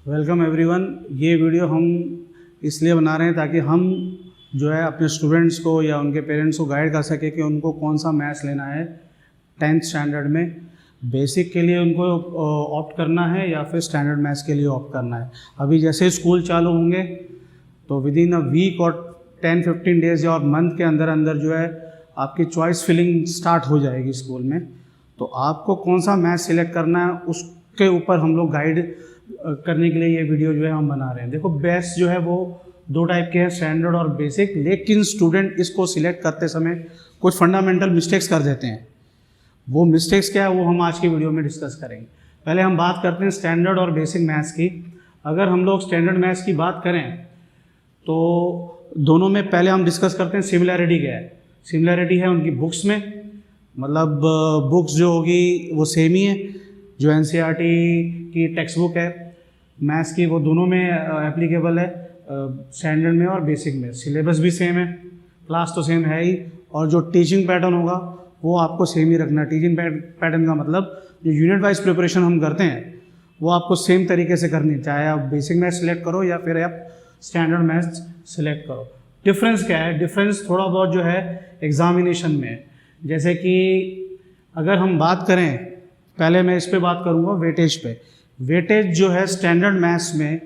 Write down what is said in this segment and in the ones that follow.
Welcome everyone. ये video हम इसलिए बना रहे हैं ताकि हम जो है अपने स्टूडेंट्स को या उनके पेरेंट्स को गाइड कर सके कि उनको कौन सा मैथ्स लेना है 10th स्टैंडर्ड में। बेसिक के लिए उनको ऑप्ट करना है या फिर स्टैंडर्ड मैथ्स के लिए ऑप्ट करना है। अभी जैसे स्कूल चालू होंगे तो विद इन अ वीक और 10-15 डेज़ या और मंथ के अंदर अंदर जो है आपकी चॉइस फिलिंग स्टार्ट हो जाएगी स्कूल में। तो आपको कौन सा मैथ्स सिलेक्ट करना है उसके ऊपर हम लोग गाइड करने के लिए ये वीडियो जो है हम बना रहे हैं। देखो बेस्ट जो है वो दो टाइप के हैं, स्टैंडर्ड और बेसिक। लेकिन स्टूडेंट इसको सिलेक्ट करते समय कुछ फंडामेंटल मिस्टेक्स कर देते हैं। वो मिस्टेक्स क्या है वो हम आज की वीडियो में डिस्कस करेंगे। पहले हम बात करते हैं स्टैंडर्ड और बेसिक मैथ्स की। अगर हम लोग स्टैंडर्ड मैथ्स की बात करें तो दोनों में पहले हम डिस्कस करते हैं सिमिलैरिटी क्या है। सिमिलैरिटी है उनकी बुक्स में, मतलब बुक्स जो होगी वो सेम ही है। जो NCERT की टेक्स्ट बुक है मैथ्स की वो दोनों में एप्लीकेबल है, स्टैंडर्ड में और बेसिक में। सिलेबस भी सेम है, क्लास तो सेम है ही, और जो टीचिंग पैटर्न होगा वो आपको सेम ही रखना है। टीचिंग पैटर्न का मतलब जो यूनिट वाइज प्रिपरेशन हम करते हैं वो आपको सेम तरीके से करनी है, चाहे आप बेसिक मैथ्स सिलेक्ट करो या फिर आप स्टैंडर्ड मैथ्स सिलेक्ट करो। डिफरेंस क्या है? डिफरेंस थोड़ा बहुत जो है एग्जामिनेशन में, जैसे कि अगर हम बात करें, पहले मैं इस पे बात करूँगा वेटेज पे। वेटेज जो है स्टैंडर्ड मैथ्स में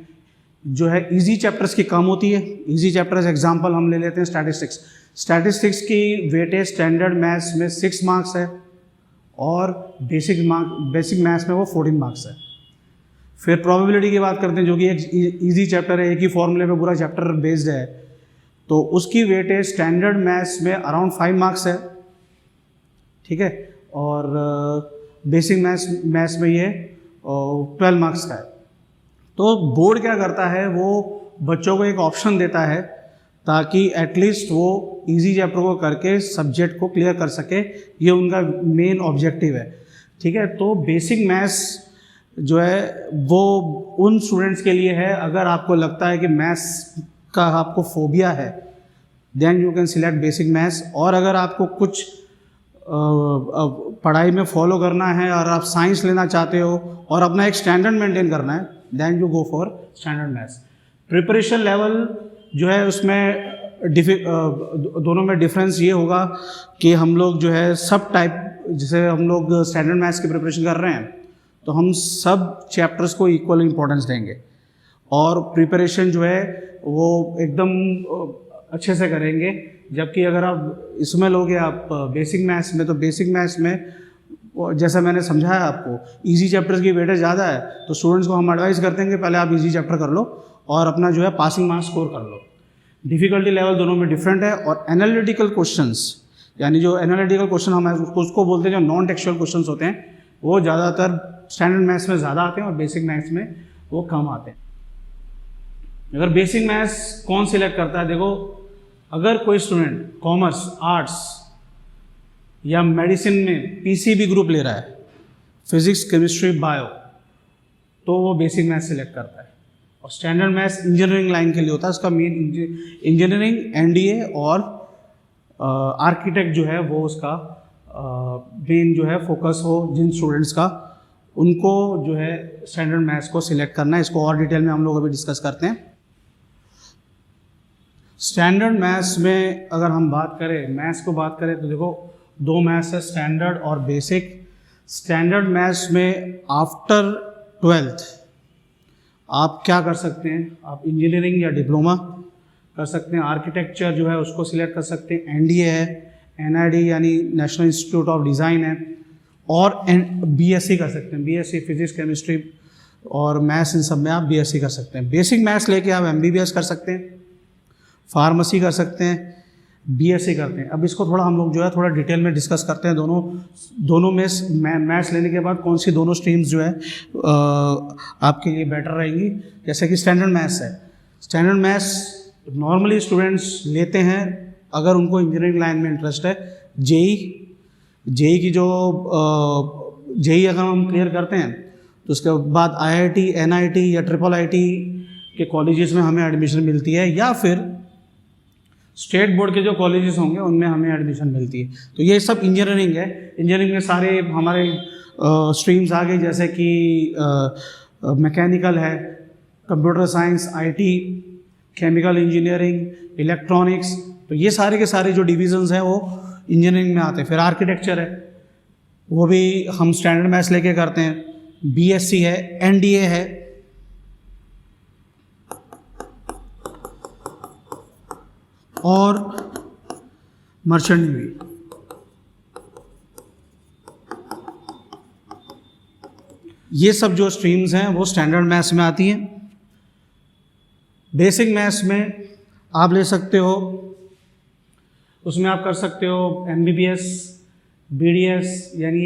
जो है इजी चैप्टर्स की कम होती है। इजी चैप्टर्स एग्जांपल हम ले लेते हैं स्टैटिस्टिक्स। स्टैटिस्टिक्स की वेटेज स्टैंडर्ड मैथ्स में 6 मार्क्स है और बेसिक मैथ्स में वो 14 मार्क्स है। फिर प्रोबेबिलिटी की बात करते हैं जो कि एक इजी चैप्टर है, एक ही फॉर्मूले पे पूरा चैप्टर बेस्ड है, तो उसकी वेटेज स्टैंडर्ड मैथ्स में अराउंड 5 मार्क्स है, ठीक है, और बेसिक मैथ्स में ये 12 मार्क्स का है। तो बोर्ड क्या करता है, वो बच्चों को एक ऑप्शन देता है ताकि एटलीस्ट वो इजी चैप्टर को करके सब्जेक्ट को क्लियर कर सके। ये उनका मेन ऑब्जेक्टिव है, ठीक है। तो बेसिक मैथ्स जो है वो उन स्टूडेंट्स के लिए है, अगर आपको लगता है कि मैथ्स का आपको फोबिया है then you can select basic maths. और अगर आपको कुछ पढ़ाई में फॉलो करना है और आप साइंस लेना चाहते हो और अपना एक स्टैंडर्ड मेंटेन करना है then you go for standard maths. Preparation level जो है उसमें दोनों में डिफरेंस ये होगा कि हम लोग जो है सब टाइप, जैसे हम लोग स्टैंडर्ड मैथ्स की प्रिपरेशन कर रहे हैं तो हम सब चैप्टर्स को इक्वल इंपॉर्टेंस देंगे और प्रिपरेशन जो है वो एकदम अच्छे से करेंगे। जबकि अगर आप इसमें लोगे आप बेसिक मैथ्स में, तो बेसिक मैथ्स में जैसा मैंने समझाया आपको इजी चैप्टर्स की वेटेज ज़्यादा है, तो स्टूडेंट्स को हम एडवाइस करते हैं कि पहले आप इजी चैप्टर कर लो और अपना जो है पासिंग मार्क्स स्कोर कर लो। डिफ़िकल्टी लेवल दोनों में डिफरेंट है। और एनालिटिकल क्वेश्चंस, यानी जो एनालिटिकल क्वेश्चन हम उसको बोलते हैं, जो नॉन टेक्सुअल क्वेश्चंस होते हैं, वो ज़्यादातर स्टैंडर्ड मैथ्स में ज़्यादा आते हैं और बेसिक मैथ्स में वो कम आते हैं। अगर बेसिक मैथ्स कौन सिलेक्ट करता है, देखो अगर कोई स्टूडेंट कॉमर्स, आर्ट्स या मेडिसिन में PCB ग्रुप ले रहा है, फिजिक्स, केमिस्ट्री, बायो, तो वो बेसिक मैथ्स सिलेक्ट करता है। और स्टैंडर्ड मैथ्स इंजीनियरिंग लाइन के लिए होता है, उसका मेन इंजीनियरिंग, NDA और आर्किटेक्ट जो है वो उसका मेन जो है फोकस हो। जिन स्टूडेंट्स का उनको जो है स्टैंडर्ड मैथ्स को सिलेक्ट करना है। इसको और डिटेल में हम लोग अभी डिस्कस करते हैं। स्टैंडर्ड मैथ्स में अगर हम बात करें, मैथ्स को बात करें तो देखो दो मैथ्स है, स्टैंडर्ड और बेसिक। स्टैंडर्ड मैथ्स में आफ्टर 12th आप क्या कर सकते हैं, आप इंजीनियरिंग या डिप्लोमा कर सकते हैं। आर्किटेक्चर जो है उसको सिलेक्ट कर सकते हैं, NDA है, NID यानी नेशनल इंस्टीट्यूट ऑफ डिज़ाइन है, और BSc कर सकते हैं। BSc फिजिक्स, केमिस्ट्री और मैथ्स, इन सब में आप BSc कर सकते हैं। बेसिक मैथ्स लेके आप MBBS कर सकते हैं, फार्मेसी कर सकते हैं, BSc करते हैं। अब इसको थोड़ा हम लोग जो है थोड़ा डिटेल में डिस्कस करते हैं। दोनों में मैथ्स लेने के बाद कौन सी दोनों स्ट्रीम्स जो है आपके लिए बेटर रहेंगी। जैसे कि स्टैंडर्ड मैथ्स है, स्टैंडर्ड मैथ्स नॉर्मली स्टूडेंट्स लेते हैं अगर उनको इंजीनियरिंग लाइन में इंटरेस्ट है। जेई की जो जेई अगर हम क्लियर करते हैं तो उसके बाद IIT, NIT या IIIT के कॉलेजेस में हमें एडमिशन मिलती है, या फिर स्टेट बोर्ड के जो कॉलेजेस होंगे उनमें हमें एडमिशन मिलती है। तो ये सब इंजीनियरिंग है। इंजीनियरिंग में सारे हमारे स्ट्रीम्स आ गई, जैसे कि मैकेनिकल है, computer science, IT, chemical engineering, electronics, तो ये सारे के सारे जो डिविजन्स हैं वो इंजीनियरिंग में आते हैं। फिर आर्किटेक्चर है, वो भी हम स्टैंडर्ड मैथ्स लेके करते हैं। बीएससी है, एनडीए है, और मर्चेंट नेवी। ये सब जो स्ट्रीम्स हैं वो स्टैंडर्ड मैथ्स में आती हैं। बेसिक मैथ्स में आप ले सकते हो, उसमें आप कर सकते हो एमबीबीएस, बीडीएस, यानी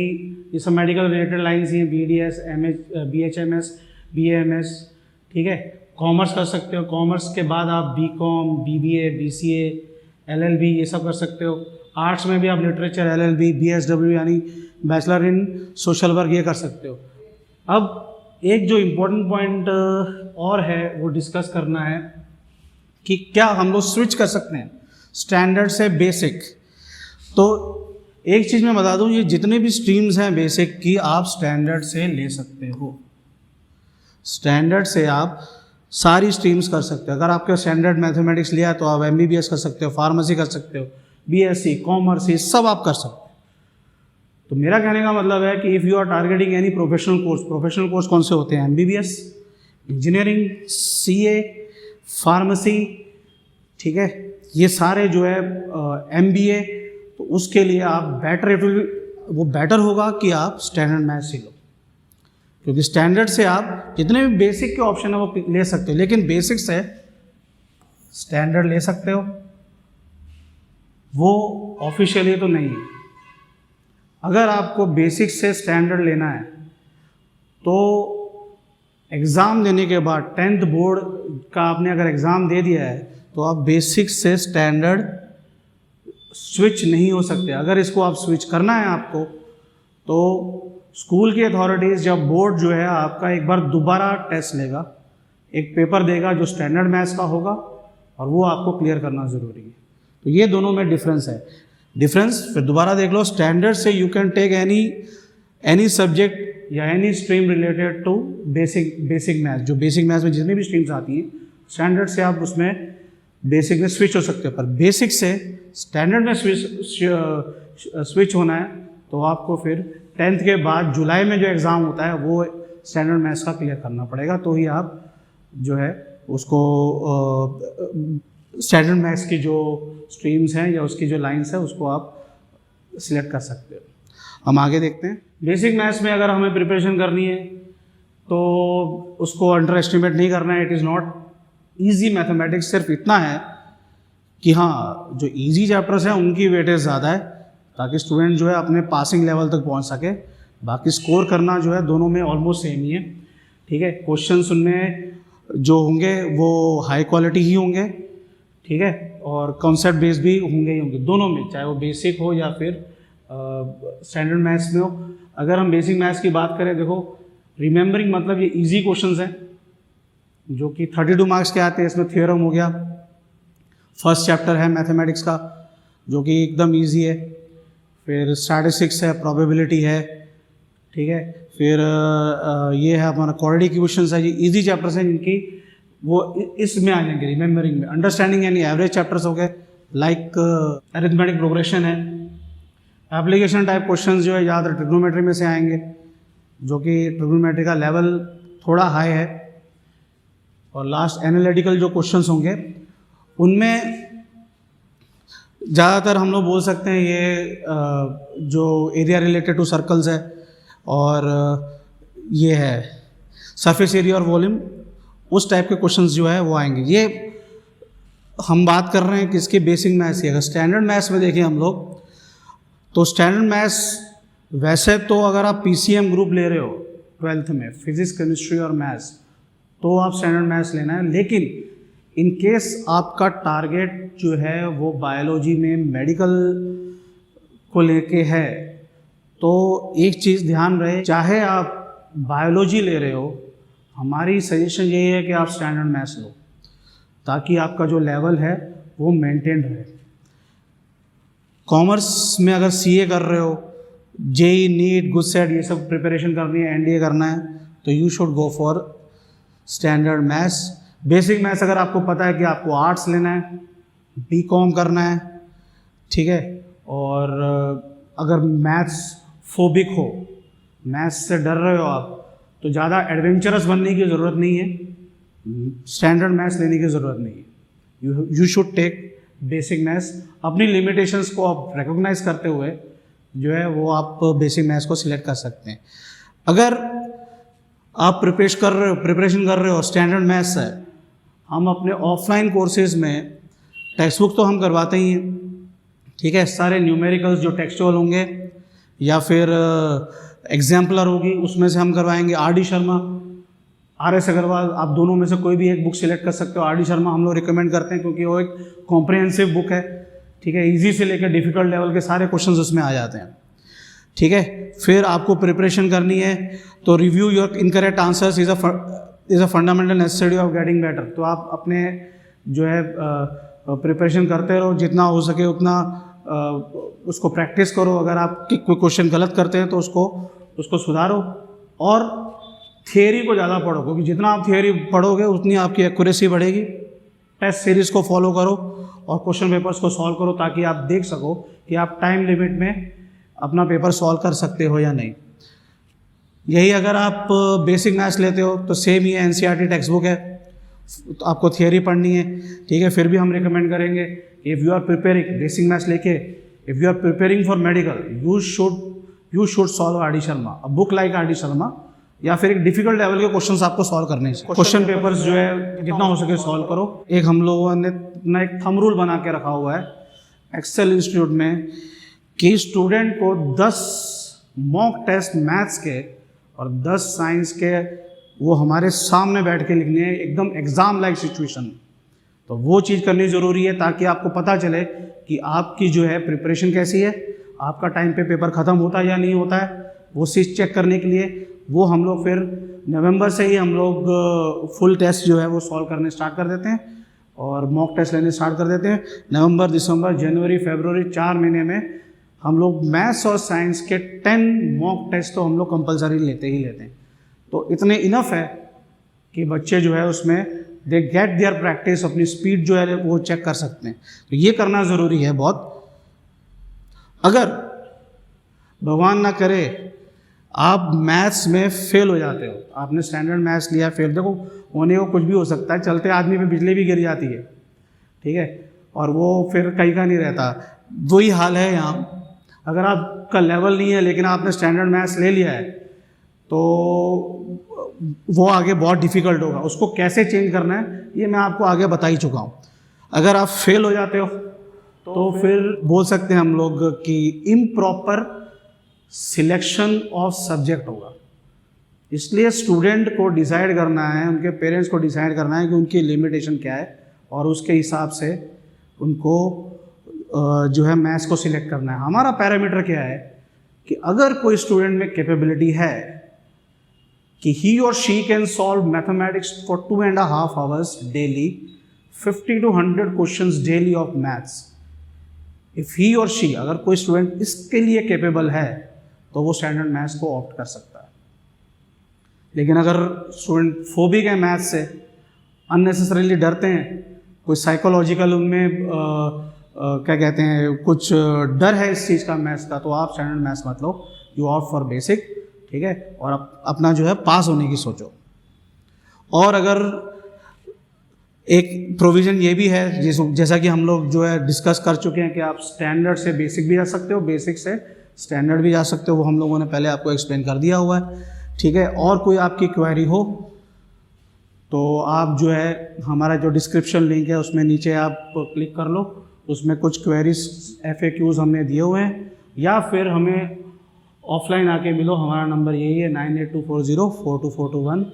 ये सब मेडिकल रिलेटेड लाइन्स हैं, बीडीएस, बीएचएमएस, बीएएमएस, ठीक है। कॉमर्स कर सकते हो, कॉमर्स के बाद आप बीकॉम, बीबीए, बीसीए, एलएलबी, ये सब कर सकते हो। आर्ट्स में भी आप लिटरेचर, एलएलबी, बीएसडब्ल्यू यानी बैचलर इन सोशल वर्क, ये कर सकते हो। अब एक जो इम्पोर्टेंट पॉइंट और है वो डिस्कस करना है कि क्या हम लोग स्विच कर सकते हैं स्टैंडर्ड से बेसिक। तो एक चीज़ मैं बता दूं, ये जितने भी स्ट्रीम्स हैं बेसिक की, आप स्टैंडर्ड से ले सकते हो। स्टैंडर्ड से आप सारी स्ट्रीम्स कर सकते हो। अगर आपके स्टैंडर्ड मैथमेटिक्स लिया तो आप एमबीबीएस कर सकते हो, फार्मेसी कर सकते हो, बीएससी, कॉमर्स, ये सब आप कर सकते हो। तो मेरा कहने का मतलब है कि if you are targeting any professional course कौन से होते हैं? एमबीबीएस, इंजीनियरिंग, सीए, फार्मेसी, ठीक है, ये सारे जो है एमबीए, तो उसके लिए आप वो बेटर होगा कि आप स्टैंडर्ड मैथ्स ही लो, क्योंकि स्टैंडर्ड से आप जितने भी बेसिक के ऑप्शन है वो ले सकते हो, लेकिन बेसिक से स्टैंडर्ड ले सकते हो, वो ऑफिशियली तो नहीं है। अगर आपको बेसिक से स्टैंडर्ड लेना है तो एग्ज़ाम देने के बाद 10th बोर्ड का आपने अगर एग्ज़ाम दे दिया है तो आप बेसिक से स्टैंडर्ड स्विच नहीं हो सकते। अगर इसको आप स्विच करना है आपको, तो स्कूल की अथॉरिटीज़, जब बोर्ड जो है आपका एक बार दोबारा टेस्ट लेगा, एक पेपर देगा जो स्टैंडर्ड मैथ्स का होगा, और वो आपको क्लियर करना ज़रूरी है। तो ये दोनों में डिफरेंस है। डिफरेंस फिर दोबारा देख लो, स्टैंडर्ड से you can take any subject या any stream related to basic maths. जो बेसिक मैथ्स में जितनी भी स्ट्रीम्स आती हैं, स्टैंडर्ड से आप उसमें बेसिक में स्विच हो सकते हो। पर बेसिक से स्टैंडर्ड में स्विच होना है तो आपको फिर 10th के बाद जुलाई में जो एग्ज़ाम होता है वो स्टैंडर्ड मैथ्स का क्लियर करना पड़ेगा, तो ही आप जो है उसको स्टैंडर्ड मैथ्स की जो स्ट्रीम्स हैं या उसकी जो लाइंस है उसको आप सिलेक्ट कर सकते हो। हम आगे देखते हैं। बेसिक मैथ्स में अगर हमें प्रिपरेशन करनी है तो उसको अंडर एस्टिमेट नहीं करना है। It is not easy mathematics. सिर्फ इतना है कि हाँ, जो ईजी चैप्टर्स हैं उनकी वेटेज ज़्यादा है, ताकि स्टूडेंट जो है अपने पासिंग लेवल तक पहुंच सके। बाकी स्कोर करना जो है दोनों में ऑलमोस्ट सेम ही है, ठीक है। क्वेश्चंस उनमें जो होंगे वो हाई क्वालिटी ही होंगे, ठीक है, और कॉन्सेप्ट बेस्ड भी होंगे ही होंगे दोनों में, चाहे वो बेसिक हो या फिर स्टैंडर्ड मैथ्स में हो। अगर हम बेसिक मैथ्स की बात करें, देखो रिमेंबरिंग मतलब ये इजी क्वेश्चंस हैं जो कि 32 मार्क्स के आते हैं। इसमें थ्योरम हो गया, फर्स्ट चैप्टर है मैथमेटिक्स का जो कि एकदम इजी है, फिर स्टैटिस्टिक्स है, प्रोबेबिलिटी है, ठीक है, फिर ये है हमारा क्वाड्रेटिक इक्वेशंस है। ये इजी चैप्टर्स हैं जिनकी वो इसमें आ जाएंगे रिमेंबरिंग में। अंडरस्टैंडिंग यानी एवरेज चैप्टर्स हो गए, लाइक अरिथमेटिक प्रोग्रेशन है। एप्लीकेशन टाइप क्वेश्चंस जो है ज़्यादातर ट्रिग्नोमेट्री में से आएंगे, जो कि ट्रिग्नोमेट्री का लेवल थोड़ा हाई है। और लास्ट एनालिटिकल जो क्वेश्चंस होंगे उनमें ज़्यादातर हम लोग बोल सकते हैं ये जो एरिया रिलेटेड टू सर्कल्स है, और ये है सरफेस एरिया और वॉल्यूम, उस टाइप के क्वेश्चंस जो है वो आएंगे। ये हम बात कर रहे हैं किसके? बेसिक मैथ्स की। अगर स्टैंडर्ड मैथ्स में देखें हम लोग, तो स्टैंडर्ड मैथ्स वैसे तो अगर आप पीसीएम ग्रुप ले रहे हो 12th में, फिजिक्स, केमिस्ट्री और मैथ्स, तो आप स्टैंडर्ड मैथ्स लेना है। लेकिन इन केस आपका टारगेट जो है वो बायोलॉजी में मेडिकल को लेके है, तो एक चीज़ ध्यान रहे, चाहे आप बायोलॉजी ले रहे हो, हमारी सजेशन यही है कि आप स्टैंडर्ड मैथ्स लो, ताकि आपका जो लेवल है वो मेंटेन रहे। कॉमर्स में अगर सीए कर रहे हो, जेई, नीट, गुडसेट, ये सब प्रिपरेशन करनी है, एनडीए करना है, तो you should go for standard maths, basic maths अगर आपको पता है कि आपको आर्ट्स लेना है, बीकॉम करना है, ठीक है, और अगर मैथ्स फोबिक हो, मैथ्स से डर रहे हो आप, तो ज़्यादा एडवेंचरस बनने की ज़रूरत नहीं है, स्टैंडर्ड मैथ्स लेने की ज़रूरत नहीं है। You should take basic maths. अपनी लिमिटेशंस को आप रिकॉग्नाइज करते हुए जो है वो आप बेसिक मैथ्स को सिलेक्ट कर सकते हैं। अगर आप प्रिपरेशन कर रहे हो स्टैंडर्ड मैथ्स है, हम अपने ऑफलाइन कोर्सेज में टेक्स्ट बुक तो हम करवाते ही हैं, ठीक है, सारे न्यूमेरिकल्स जो टेक्सचुअल होंगे या फिर एग्जाम्पलर होगी उसमें से हम करवाएंगे। RD शर्मा, RS अग्रवाल, आप दोनों में से कोई भी एक बुक सिलेक्ट कर सकते हो। RD शर्मा हम लोग रिकमेंड करते हैं क्योंकि वो एक कॉम्प्रिहेंसिव बुक है, ठीक है, इजी से लेकर डिफ़िकल्ट लेवल के सारे क्वेश्चंस उसमें आ जाते हैं, ठीक है। फिर आपको प्रिपरेशन करनी है तो review your incorrect answers is a fundamental necessity of getting better. तो आप अपने जो है प्रिपरेशन करते रहो, जितना हो सके उतना उसको प्रैक्टिस करो। अगर आप कोई क्वेश्चन गलत करते हैं तो उसको सुधारो, और थियरी को ज़्यादा पढ़ो, क्योंकि जितना आप थियरी पढ़ोगे उतनी आपकी एक्यूरेसी बढ़ेगी। टेस्ट सीरीज़ को फॉलो करो और क्वेश्चन पेपर्स को सॉल्व करो ताकि आप देख सको कि आप टाइम लिमिट में अपना पेपर सॉल्व कर सकते हो या नहीं। यही अगर आप बेसिक मैथ्स लेते हो तो सेम ही NCERT टेक्स्ट बुक है, तो आपको थियरी पढ़नी है, ठीक है। फिर भी हम रिकमेंड करेंगे if you are preparing basic maths लेके, if you are preparing for medical, you should solve RD Sharma, a book like RD Sharma, या फिर एक डिफिकल्ट लेवल के क्वेश्चंस आपको सॉल्व करने हैं। क्वेश्चन पेपर्स जो है जितना हो सके सॉल्व करो। एक हम लोगों ने अपना एक थंब रूल बना के रखा हुआ है एक्सेल इंस्टीट्यूट में कि स्टूडेंट को 10 मॉक टेस्ट मैथ्स के और 10 साइंस के वो हमारे सामने बैठ के लिखने हैं, एकदम एग्ज़ाम लाइक सिचुएशन। तो वो चीज़ करनी ज़रूरी है ताकि आपको पता चले कि आपकी जो है प्रिपरेशन कैसी है, आपका टाइम पे पेपर ख़त्म होता है या नहीं होता है। वो चीज़ चेक करने के लिए वो हम लोग फिर नवंबर से ही हम लोग फुल टेस्ट जो है वो सॉल्व करने स्टार्ट कर देते हैं और मॉक टेस्ट लेने स्टार्ट कर देते हैं। नवंबर, दिसंबर, जनवरी, फरवरी 4 महीने में हम लोग मैथ्स और साइंस के 10 मॉक टेस्ट तो हम लोग कंपलसरी लेते ही लेते हैं। तो इतने इनफ है कि बच्चे जो है उसमें दे गेट देयर प्रैक्टिस, अपनी स्पीड जो है वो चेक कर सकते हैं। तो ये करना ज़रूरी है बहुत। अगर भगवान ना करे आप मैथ्स में फेल हो जाते हो, आपने स्टैंडर्ड मैथ्स लिया फेल, देखो होने को कुछ भी हो सकता है, चलते आदमी पे बिजली भी गिर जाती है, ठीक है, और वो फिर कहीं का नहीं रहता। वही हाल है यहाँ। अगर आपका लेवल नहीं है लेकिन आपने स्टैंडर्ड मैथ्स ले लिया है तो वो आगे बहुत डिफ़िकल्ट होगा। उसको कैसे चेंज करना है ये मैं आपको आगे बता ही चुका हूँ। अगर आप फेल हो जाते हो तो फिर बोल सकते हैं हम लोग कि इम्प्रॉपर सिलेक्शन ऑफ सब्जेक्ट होगा। इसलिए स्टूडेंट को डिसाइड करना है, उनके पेरेंट्स को डिसाइड करना है कि उनकी लिमिटेशन क्या है और उसके हिसाब से उनको जो है मैथ्स को सिलेक्ट करना है। हमारा पैरामीटर क्या है कि अगर कोई स्टूडेंट में कैपेबिलिटी है कि ही और she can solve mathematics for 2.5 hours daily, 50 to 100 questions daily of maths, if he और शी, अगर कोई स्टूडेंट इसके लिए कैपेबल है तो वो स्टैंडर्ड मैथ्स को ऑप्ट कर सकता है। लेकिन अगर स्टूडेंट फोबिक है मैथ्स से, अननेसेसरीली डरते हैं, कोई साइकोलॉजिकल उनमें क्या कहते हैं कुछ डर है इस चीज़ का मैथ्स का, तो आप स्टैंडर्ड मैथ्स मत लो, यू ऑप्ट फॉर बेसिक, ठीक है, और अपना जो है पास होने की सोचो। और अगर एक प्रोविज़न ये भी है जैसा कि हम लोग जो है डिस्कस कर चुके हैं कि आप स्टैंडर्ड से बेसिक भी जा सकते हो, बेसिक से स्टैंडर्ड भी जा सकते हो, वो हम लोगों ने पहले आपको एक्सप्लेन कर दिया हुआ है, ठीक है। और कोई आपकी क्वेरी हो तो आप जो है हमारा जो डिस्क्रिप्शन लिंक है उसमें नीचे आप क्लिक कर लो, उसमें कुछ क्वेरीज FAQs हमने दिए हुए हैं, या फिर हमें ऑफलाइन आके मिलो। हमारा नंबर यही है 9824042421।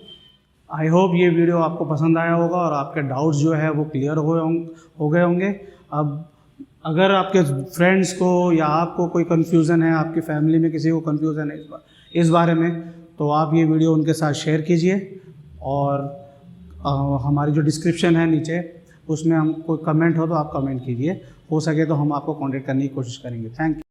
आई होप ये वीडियो आपको पसंद आया होगा और आपके डाउट्स जो है वो क्लियर हो गए होंगे। अब अगर आपके फ्रेंड्स को या आपको कोई कन्फ्यूज़न है, आपकी फैमिली में किसी को कन्फ्यूज़न है इस बारे में, तो आप ये वीडियो उनके साथ शेयर कीजिए। और हमारी जो डिस्क्रिप्शन है नीचे उसमें हम कोई कमेंट हो तो आप कमेंट कीजिए, हो सके तो हम आपको कांटेक्ट करने की कोशिश करेंगे। Thank you.